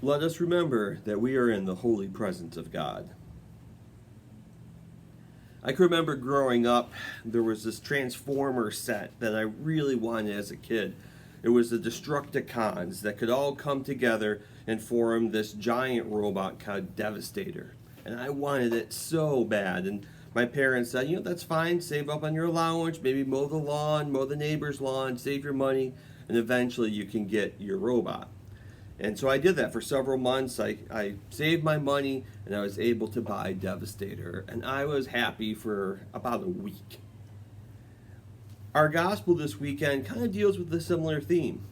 Let us remember that we are in the holy presence of God. I can remember growing up, there was this Transformer set that I really wanted as a kid. It was the Destructicons that could all come together and form this giant robot called Devastator. And I wanted it so bad. And my parents said, that's fine, save up on your allowance, maybe mow the lawn, mow the neighbor's lawn, save your money, and eventually you can get your robot. And so I did that for several months. I saved my money and I was able to buy Devastator. And I was happy for about a week. Our gospel this weekend kind of deals with a similar theme.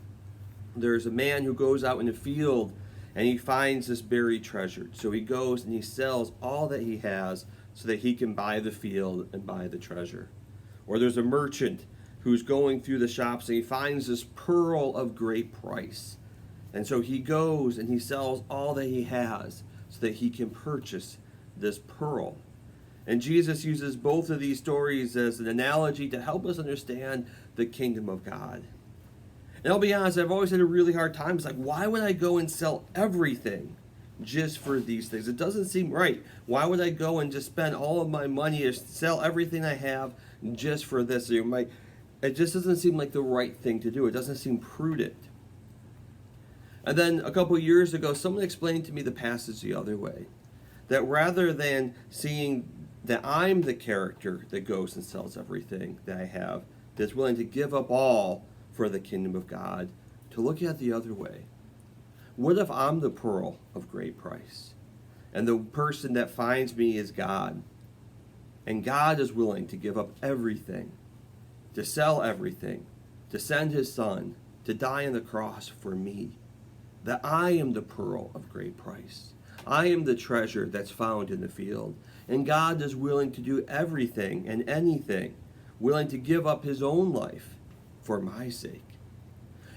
There's a man who goes out in the field and he finds this buried treasure. So he goes and he sells all that he has so that he can buy the field and buy the treasure. Or there's a merchant who's going through the shops and he finds this pearl of great price. And so he goes and he sells all that he has so that he can purchase this pearl. And Jesus uses both of these stories as an analogy to help us understand the kingdom of God. And I'll be honest, I've always had a really hard time. It's like, why would I go and sell everything just for these things? It doesn't seem right. Why would I go and just spend all of my money to sell everything I have just for this? It just doesn't seem like the right thing to do. It doesn't seem prudent. And then a couple of years ago, someone explained to me the passage the other way. That rather than seeing that I'm the character that goes and sells everything that I have, that's willing to give up all for the kingdom of God, to look at the other way. What if I'm the pearl of great price? And the person that finds me is God. And God is willing to give up everything, to sell everything, to send his son, to die on the cross for me. That I am the pearl of great price. I am the treasure that's found in the field. And God is willing to do everything and anything, willing to give up his own life for my sake.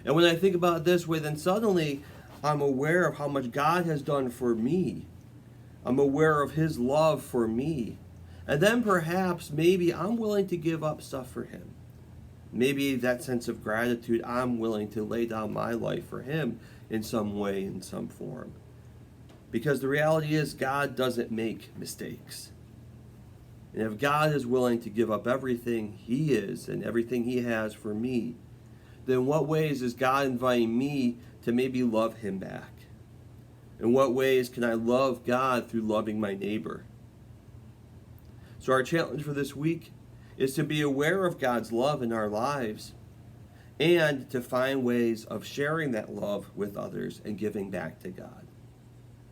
And when I think about it this way, then suddenly I'm aware of how much God has done for me. I'm aware of his love for me. And then perhaps maybe I'm willing to give up stuff for him. Maybe that sense of gratitude, I'm willing to lay down my life for him in some way, in some form. Because the reality is, God doesn't make mistakes. And if God is willing to give up everything he is and everything he has for me, then what ways is God inviting me to maybe love him back? In what ways can I love God through loving my neighbor? So our challenge for this week is to be aware of God's love in our lives and to find ways of sharing that love with others and giving back to God.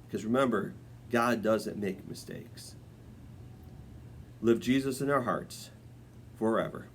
Because remember, God doesn't make mistakes. Live Jesus in our hearts forever.